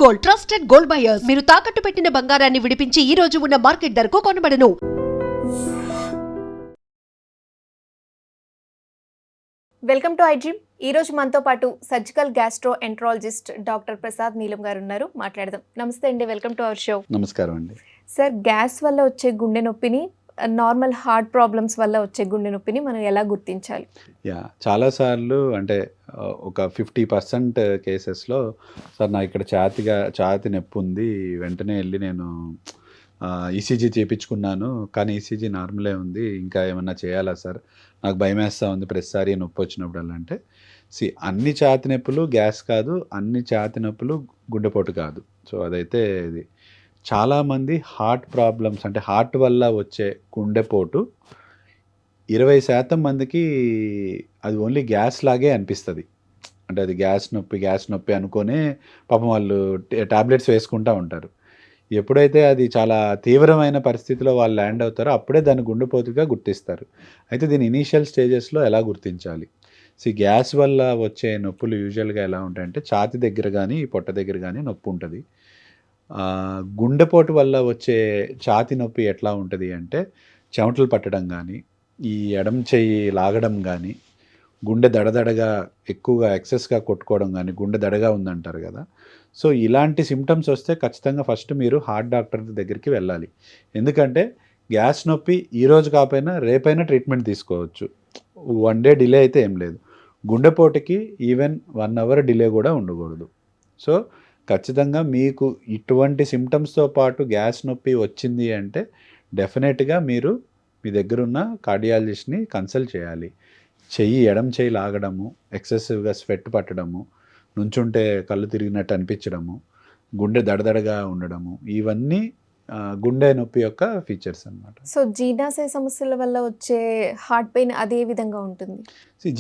Gold, trusted gold buyers. మీరు తాకట్టు పెట్టిన బంగారాన్ని విడిపించి ఈ రోజు ఉన్న మార్కెట్ ధరకు కొనబడను. Welcome to iDream. ఈ రోజు మనతో పాటు surgical gastro enterologist doctor Prasad నీలం గారు ఉన్నారు. మాట్లాడదాం. నమస్తే అండి, వెల్కమ్ టు అవర్ షో. నమస్కారం అండి. సార్, గ్యాస్ వల్ల వచ్చే గుండె నొప్పిని, నార్మల్ హార్ట్ ప్రాబ్లమ్స్ వల్ల వచ్చే గుండె నొప్పిని మనం ఎలా గుర్తించాలి? చాలాసార్లు అంటే ఒక 50% కేసెస్లో సార్ నా ఇక్కడ ఛాతి నొప్పి ఉంది, వెంటనే వెళ్ళి నేను ఈసీజీ చేయించుకున్నాను, కానీ ఈసీజీ నార్మలే ఉంది, ఇంకా ఏమన్నా చేయాలా సార్, నాకు భయం వేస్తూ ఉంది ప్రతిసారి నొప్పి వచ్చినప్పుడు అంటే అన్ని ఛాతి నొప్పులు గ్యాస్ కాదు, అన్ని ఛాతి నొప్పులు గుండెపోటు కాదు. సో అదైతే ఇది చాలామంది హార్ట్ ప్రాబ్లమ్స్ అంటే హార్ట్ వల్ల వచ్చే గుండెపోటు 20% మందికి అది ఓన్లీ గ్యాస్ లాగే అనిపిస్తుంది. అంటే అది గ్యాస్ నొప్పి అనుకునే పాపం వాళ్ళు టాబ్లెట్స్ వేసుకుంటూ ఉంటారు. ఎప్పుడైతే అది చాలా తీవ్రమైన పరిస్థితిలో వాళ్ళు ల్యాండ్ అవుతారో అప్పుడే దాన్ని గుండెపోటుగా గుర్తిస్తారు. అయితే దీని ఇనీషియల్ స్టేజెస్లో ఎలా గుర్తించాలి? గ్యాస్ వల్ల వచ్చే నొప్పులు యూజువల్గా ఎలా ఉంటాయంటే ఛాతి దగ్గర కానీ పొట్ట దగ్గర కానీ నొప్పి ఉంటుంది. గుండెపోటు వల్ల వచ్చే ఛాతి నొప్పి ఎట్లా ఉంటుంది అంటే చెమటలు పట్టడం కానీ, ఈ ఎడమ చెయ్యి లాగడం కానీ, గుండె దడదడగా ఎక్కువగా ఎక్సెస్గా కొట్టుకోవడం కానీ, గుండె దడగా ఉందంటారు కదా. సో ఇలాంటి సిమ్టమ్స్ వస్తే ఖచ్చితంగా ఫస్ట్ మీరు హార్ట్ డాక్టర్ దగ్గరికి వెళ్ళాలి. ఎందుకంటే గ్యాస్ నొప్పి ఈరోజు కాకపోయినా రేపైనా ట్రీట్మెంట్ తీసుకోవచ్చు. 1 డే డిలే అయితే ఏం లేదు. గుండెపోటుకి ఈవెన్ 1 అవర్ డిలే కూడా ఉండకూడదు. సో ఖచ్చితంగా మీకు ఇటువంటి సిమ్టమ్స్తో పాటు గ్యాస్ నొప్పి వచ్చింది అంటే డెఫినెట్గా మీరు మీ దగ్గరున్న కార్డియాలజిస్ట్ని కన్సల్ట్ చేయాలి. ఎడమ చెయ్యి లాగడము, ఎక్సెసివ్గా స్వెట్ పట్టడము, నుంచుంటే కళ్ళు తిరిగినట్టు అనిపించడము, గుండె దడదడగా ఉండడము, ఇవన్నీ గుండె నొప్పి యొక్క ఫీచర్స్ అన్నమాట. సో జీర్ణాశయ సమస్యల వల్ల వచ్చే హార్ట్ పెయిన్ అదే విధంగా ఉంటుంది?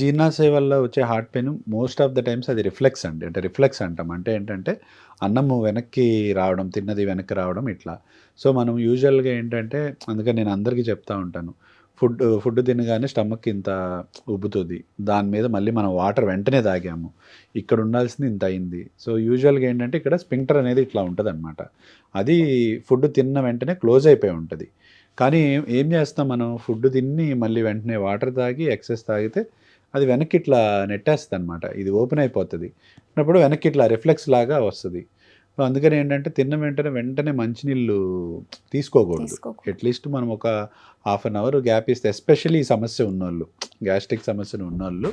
జీర్ణాశయ వల్ల వచ్చే heart pain most of the times అది రిఫ్లెక్స్ అండి. అంటే రిఫ్లెక్స్ అంటాం అంటే ఏంటంటే అన్నము వెనక్కి రావడం, తిన్నది వెనక్కి రావడం ఇట్లా. సో మనం యూజువల్గా ఏంటంటే, అందుకని నేను అందరికీ చెప్తా ఉంటాను, ఫుడ్ తినగానే స్టమక్ ఇంత ఉబ్బుతుంది, దాని మీద మళ్ళీ మనం వాటర్ వెంటనే తాగాము, ఇక్కడ ఉండాల్సింది ఇంత అయింది. సో యూజువల్గా ఏంటంటే ఇక్కడ స్పింక్టర్ అనేది ఇట్లా ఉంటుంది అనమాట. అది ఫుడ్ తిన్న వెంటనే క్లోజ్ అయిపోయి ఉంటుంది. కానీ ఏం చేస్తాం మనం, ఫుడ్ తిని మళ్ళీ వెంటనే వాటర్ తాగి ఎక్సెస్ తాగితే అది వెనక్కి ఇట్లా నెట్టేస్తుంది అనమాట. ఇది ఓపెన్ అయిపోతుంది. అప్పుడు వెనక్కి ఇట్లా రిఫ్లెక్స్ లాగా వస్తుంది. అందుకని ఏంటంటే తిన్న వెంటనే మంచినీళ్ళు తీసుకోకూడదు. అట్లీస్ట్ మనం ఒక 1/2 అవర్ గ్యాప్ ఇస్తే, ఎస్పెషల్లీ ఈ సమస్య ఉన్నోళ్ళు, గ్యాస్ట్రిక్ సమస్యను ఉన్నోళ్ళు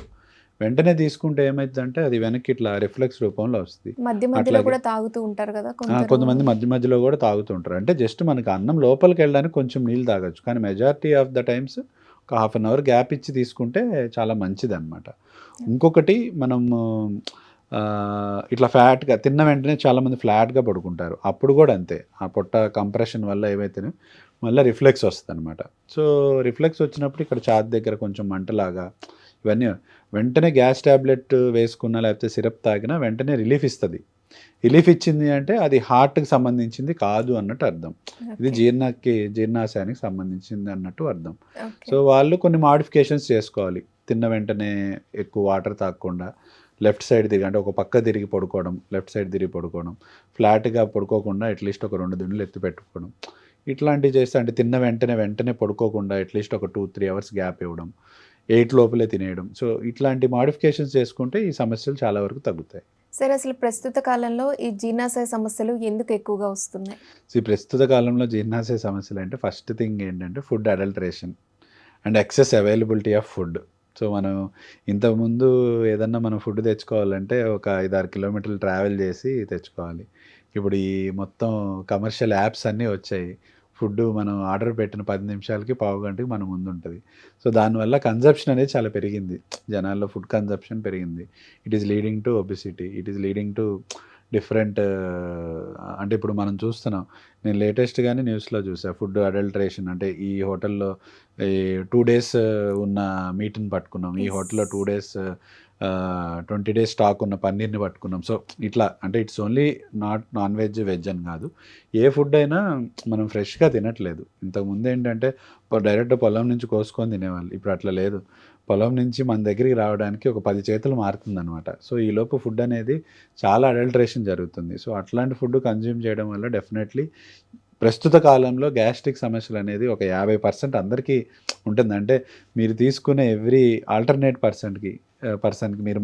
వెంటనే తీసుకుంటే ఏమైందంటే అది వెనక్కి ఇట్లా రిఫ్లెక్స్ రూపంలో వస్తుంది. మధ్యలో కూడా తాగుతూ ఉంటారు కదా కొంతమంది, మధ్యలో కూడా తాగుతూ ఉంటారు. అంటే జస్ట్ మనకి అన్నం లోపలికి వెళ్ళడానికి కొంచెం నీళ్ళు తాగొచ్చు, కానీ మెజారిటీ ఆఫ్ ద టైమ్స్ ఒక 1/2 అవర్ గ్యాప్ ఇచ్చి తీసుకుంటే చాలా మంచిది అనమాట. ఇంకొకటి మనం ఇట్లా ఫ్లాట్గా తిన్న వెంటనే చాలామంది ఫ్లాట్గా పడుకుంటారు. అప్పుడు కూడా అంతే, ఆ పొట్ట కంప్రెషన్ వల్ల ఏవైతేనే మళ్ళీ రిఫ్లెక్స్ వస్తుంది అనమాట. సో రిఫ్లెక్స్ వచ్చినప్పుడు ఇక్కడ ఛాతి దగ్గర కొంచెం మంటలాగా ఇవన్నీ వెంటనే గ్యాస్ ట్యాబ్లెట్ వేసుకున్నా లేకపోతే సిరప్ తాగినా వెంటనే రిలీఫ్ ఇస్తుంది. రిలీఫ్ ఇచ్చింది అంటే అది హార్ట్కి సంబంధించింది కాదు అన్నట్టు అర్థం. ఇది జీర్ణాశయానికి సంబంధించింది అన్నట్టు అర్థం. సో వాళ్ళు కొన్ని మాడిఫికేషన్స్ చేసుకోవాలి. తిన్న వెంటనే ఎక్కువ వాటర్ తాగకుండా లెఫ్ట్ సైడ్ తిరిగి, అంటే ఒక పక్క తిరిగి పడుకోవడం, లెఫ్ట్ సైడ్ తిరిగి పడుకోవడం, ఫ్లాట్గా పడుకోకుండా అట్లీస్ట్ ఒక 2 దిండులు ఎత్తి పెట్టుకోవడం, ఇట్లాంటివి చేస్తే, అంటే తిన్న వెంటనే పడుకోకుండా అట్లీస్ట్ ఒక 2-3 అవర్స్ గ్యాప్ ఇవ్వడం, 8 లోపలే తినేయడం. సో ఇట్లాంటి మాడిఫికేషన్స్ చేసుకుంటే ఈ సమస్యలు చాలా వరకు తగ్గుతాయి. సరే, అసలు ప్రస్తుత కాలంలో ఈ జీర్ణాశయ సమస్యలు ఎందుకు ఎక్కువగా వస్తున్నాయి? ప్రస్తుత కాలంలో జీర్ణాశయ సమస్యలు అంటే ఫస్ట్ థింగ్ ఏంటంటే food adulteration and excess availability of food. So మనం ఇంతకుముందు ఏదన్నా మనం ఫుడ్ తెచ్చుకోవాలంటే ఒక 5-6 కిలోమీటర్లు ట్రావెల్ చేసి తెచ్చుకోవాలి. ఇప్పుడు ఈ మొత్తం కమర్షియల్ యాప్స్ అన్నీ వచ్చాయి. ఫుడ్ మనం ఆర్డర్ పెట్టిన 10 నిమిషాలకి, పావు గంటకి మన ముందు ఉంటుంది. సో దానివల్ల కన్జప్షన్ అనేది చాలా పెరిగింది, జనాల్లో ఫుడ్ కన్జప్షన్ పెరిగింది. It is leading to obesity, it is leading to different, అంటే ఇప్పుడు మనం చూస్తున్నాం, నేను లేటెస్ట్గానే న్యూస్లో చూసా, ఫుడ్ అడల్టరేషన్ అంటే ఈ హోటల్లో ఈ 2 days ఉన్న మీట్ని పట్టుకున్నాం, ఈ హోటల్లో 2 days 20 days స్టాక్ ఉన్న పన్నీర్ని పట్టుకున్నాం. సో ఇట్లా అంటే it's only not non veg, veg అని కాదు. ఏ ఫుడ్ అయినా మనం ఫ్రెష్గా తినట్లేదు. ఇంతకుముందు ఏంటంటే డైరెక్ట్ పొలం నుంచి కోసుకొని తినేవాళ్ళు. ఇప్పుడు అట్లా లేదు. పొలం నుంచి మన దగ్గరికి రావడానికి ఒక 10 చేతులు మారుతుందనమాట. సో ఈలోపు ఫుడ్ అనేది చాలా అడల్టరేషన్ జరుగుతుంది. సో అట్లాంటి ఫుడ్ కన్జ్యూమ్ చేయడం వల్ల డెఫినెట్లీ ప్రస్తుత కాలంలో గ్యాస్ట్రిక్ సమస్యలు అనేది ఒక 50% అందరికీ ఉంటుంది. అంటే మీరు తీసుకునే ఎవ్రీ ఆల్టర్నేట్ పర్సన్కి మీరు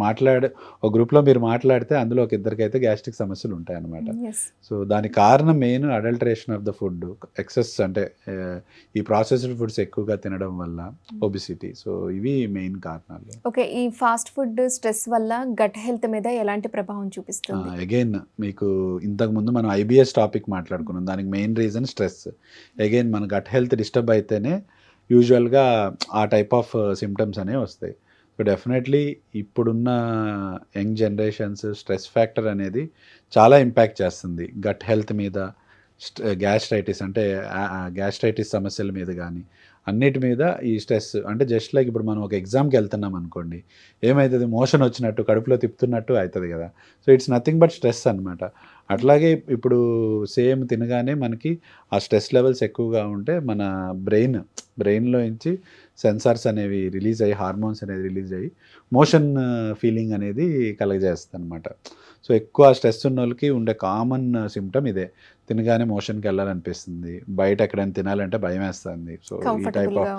ఒక గ్రూప్లో మీరు మాట్లాడితే అందులో ఒక ఇద్దరికైతే గ్యాస్ట్రిక్ సమస్యలు ఉంటాయన్నమాట. సో దానికి కారణం main adulteration of the food, excess అంటే ఈ ప్రాసెస్డ్ ఫుడ్స్ ఎక్కువగా తినడం వల్ల ఒబిసిటీ. సో ఇవి మెయిన్ కారణాలు. ఓకే, ఈ ఫాస్ట్ ఫుడ్ స్ట్రెస్ వల్ల గట్ హెల్త్ మీద ఎలాంటి ప్రభావం చూపిస్తుంది? అగైన్ మీకు ఇంతకుముందు మనం IBS టాపిక్ మాట్లాడుకున్నాం. దానికి మెయిన్ రీజన్ స్ట్రెస్. అగైన్ మన గట్ హెల్త్ డిస్టర్బ్ అయితేనే యూజువల్గా ఆ టైప్ ఆఫ్ సిమ్టమ్స్ అనేవి వస్తాయి. సో డెఫినెట్లీ ఇప్పుడున్న యంగ్ జనరేషన్స్ స్ట్రెస్ ఫ్యాక్టర్ అనేది చాలా ఇంపాక్ట్ చేస్తుంది గట్ హెల్త్ మీద, గ్యాస్ట్రైటిస్ అంటే గ్యాస్ట్రైటిస్ సమస్యల మీద కానీ అన్నిటి మీద ఈ స్ట్రెస్. అంటే జస్ట్ లైక్ ఇప్పుడు మనం ఒక ఎగ్జామ్కి వెళ్తున్నాం అనుకోండి, ఏమవుతుంది, మోషన్ వచ్చినట్టు కడుపులో తిప్పుతున్నట్టు అవుతుంది కదా. So it's nothing but stress అనమాట. అట్లాగే ఇప్పుడు సేమ్ తినగానే మనకి ఆ స్ట్రెస్ లెవెల్స్ ఎక్కువగా ఉంటే మన బ్రెయిన్లో నుంచి సెన్సార్స్ అనేవి రిలీజ్ అయ్యి, హార్మోన్స్ అనేది రిలీజ్ అయ్యి మోషన్ ఫీలింగ్ అనేది కలగజేస్తుంది అనమాట. సో ఎక్కువ స్ట్రెస్ ఉన్న వాళ్ళకి ఉండే కామన్ సిమ్టమ్ ఇదే. తినగానే మోషన్కి వెళ్ళాలనిపిస్తుంది, బయట ఎక్కడైనా తినాలంటే భయం వేస్తుంది. సో ఈ టైప్ ఆఫ్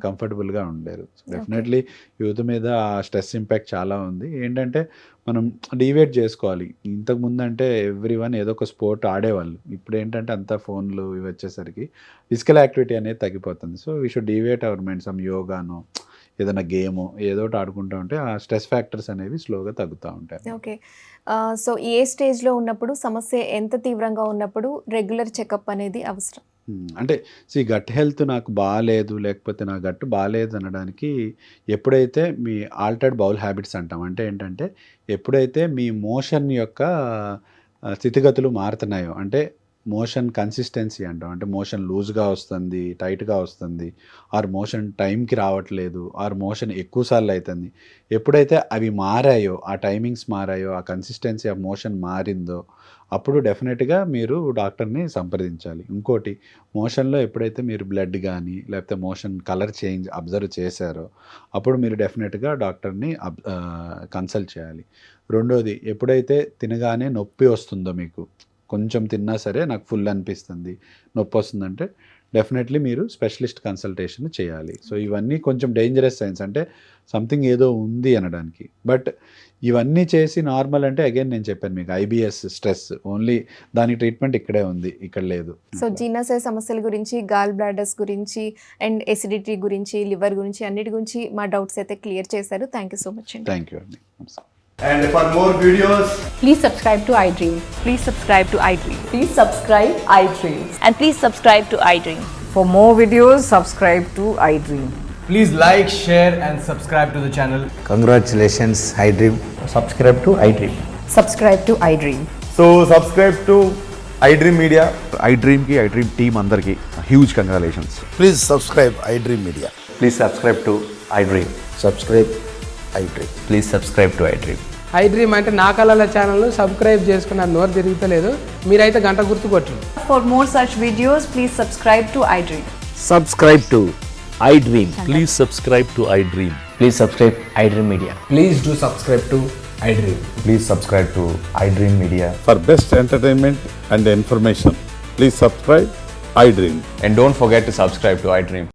కంఫర్టబుల్గా ఉండలేరు. సో డెఫినెట్లీ యూత్ మీద ఆ స్ట్రెస్ ఇంపాక్ట్ చాలా ఉంది. ఏంటంటే మనం డివేట్ చేసుకోవాలి. ఇంతకుముందు అంటే ఎవ్రీవన్ ఏదో ఒక స్పోర్ట్ ఆడేవాళ్ళు. ఇప్పుడు ఏంటంటే అంతా ఫోన్లు ఇవి వచ్చేసరికి ఫిజికల్ యాక్టివిటీ అనేది తగ్గిపోతుంది. సో వీ షుడ్ డివేట్ అవర్ మైండ్, సమ్ యోగానో ఏదైనా గేమో ఏదో ఒకటి ఆడుకుంటూ ఉంటే ఆ స్ట్రెస్ ఫ్యాక్టర్స్ అనేవి స్లోగా తగ్గుతూ ఉంటాయి. ఓకే, సో ఏ స్టేజ్లో ఉన్నప్పుడు, సమస్య ఎంత తీవ్రంగా ఉన్నప్పుడు రెగ్యులర్ చెకప్ అనేది అవసరం? అంటే గట్ హెల్త్ నాకు బాగాలేదు, లేకపోతే నా గట్టు బాగాలేదు అనడానికి ఎప్పుడైతే మీ ఆల్టర్డ్ బౌల్ హ్యాబిట్స్ అంటాం. అంటే ఏంటంటే ఎప్పుడైతే మీ మోషన్ యొక్క స్థితిగతులు మారుతున్నాయో, అంటే మోషన్ కన్సిస్టెన్సీ అంటాం. అంటే మోషన్ లూజ్గా వస్తుంది, టైట్గా వస్తుంది, ఆర్ మోషన్ టైంకి రావట్లేదు, ఆర్ మోషన్ ఎక్కువసార్లు అవుతుంది. ఎప్పుడైతే అవి మారాయో, ఆ టైమింగ్స్ మారాయో, ఆ కన్సిస్టెన్సీ ఆఫ్ మోషన్ మారిందో అప్పుడు డెఫినెట్గా మీరు డాక్టర్ని సంప్రదించాలి. ఇంకోటి, మోషన్లో ఎప్పుడైతే మీరు బ్లడ్ కానీ లేకపోతే మోషన్ కలర్ చేంజ్ అబ్జర్వ్ చేశారో అప్పుడు మీరు డెఫినెట్గా డాక్టర్ని కన్సల్ట్ చేయాలి. రెండోది, ఎప్పుడైతే తినగానే నొప్పి వస్తుందో, మీకు కొంచెం తిన్నా సరే నాకు ఫుల్ అనిపిస్తుంది, నొప్పి వస్తుందంటే డెఫినెట్లీ మీరు స్పెషలిస్ట్ కన్సల్టేషన్ చేయాలి. సో ఇవన్నీ కొంచెం డేంజరస్ సైన్స్, అంటే సంథింగ్ ఏదో ఉంది అనడానికి. బట్ ఇవన్నీ చేసి నార్మల్ అంటే అగైన్ నేను చెప్పాను మీకు IBS స్ట్రెస్ ఓన్లీ, దాని ట్రీట్మెంట్ ఇక్కడే ఉంది, ఇక్కడ లేదు. సో జీర్ణాశయ సమస్యల గురించి, గాల్ బ్లాడర్స్ గురించి అండ్ ఎసిడిటీ గురించి, లివర్ గురించి, అన్నిటి గురించి మా డౌట్స్ అయితే క్లియర్ చేశారు. థ్యాంక్ యూ సో మచ్ అండి. థ్యాంక్ యూ అండి. And for more videos, Please subscribe to iDream. Please subscribe to iDream. Please subscribe iDream. And please subscribe to iDream. For more videos, subscribe to iDream. please like, share and subscribe to the channel. Congratulations, iDream. Subscribe to iDream. Subscribe to iDream. So subscribe to iDream Media. iDream ki iDream team andarki huge congratulations. Please subscribe iDream Media. Please subscribe to iDream. Subscribe iDream. Please subscribe to iDream. iDream అంటే నా కళల ఛానల్ను subscribe చేసుకున్న నోరు తిరుగుతలేదు, మీరైతే గంట గుర్తు కొట్టండి. For more such videos, please subscribe to iDream. Subscribe to iDream. Please subscribe to iDream. Please subscribe iDream Media. Please do subscribe to iDream. Please subscribe to iDream Media. For best entertainment and information, please subscribe iDream. And don't forget to subscribe to iDream.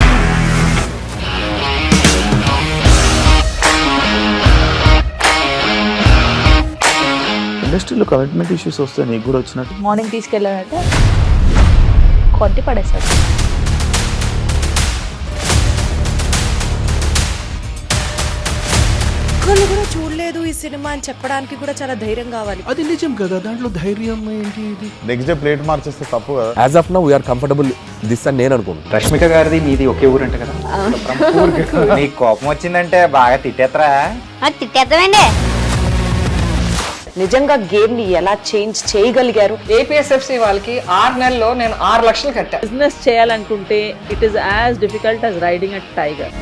ఇండస్ట్రీలో commitment issues వస్తే నీకు కూడా వచ్చినట్టు morning తీసుకెళ్ళాలంటే కొట్టి పడేసాడు. ఒక్కళ్ళు కూడా చూడలేదు ఈ సినిమా అని చెప్పడానికి కూడా చాలా ధైర్యం కావాలి. అది నిజం కదా, దాంట్లో ధైర్యం ఏంటి? ఇది నెక్స్ట్ డే ప్లేట్ మార్చేస్తే తప్పు కదా. As of now, we are comfortable this అని నేను అనుకుంటున్నాను. రష్మిక గారిది మీది ఒకే ఊరంట కదా. నీకు కోపం వచ్చిందంటే బాగా తిట్టేత్తరా? తిట్టేద్దామండి. నిజంగా గేమ్ ని ఎలా చేంజ్ చేయగలిగారు? APSFC వాళ్ళకి 6 నెలల్లో నేను 6 లక్షలు కట్టా. బిజినెస్ చేయాలనుకుంటే it is as difficult as riding a tiger.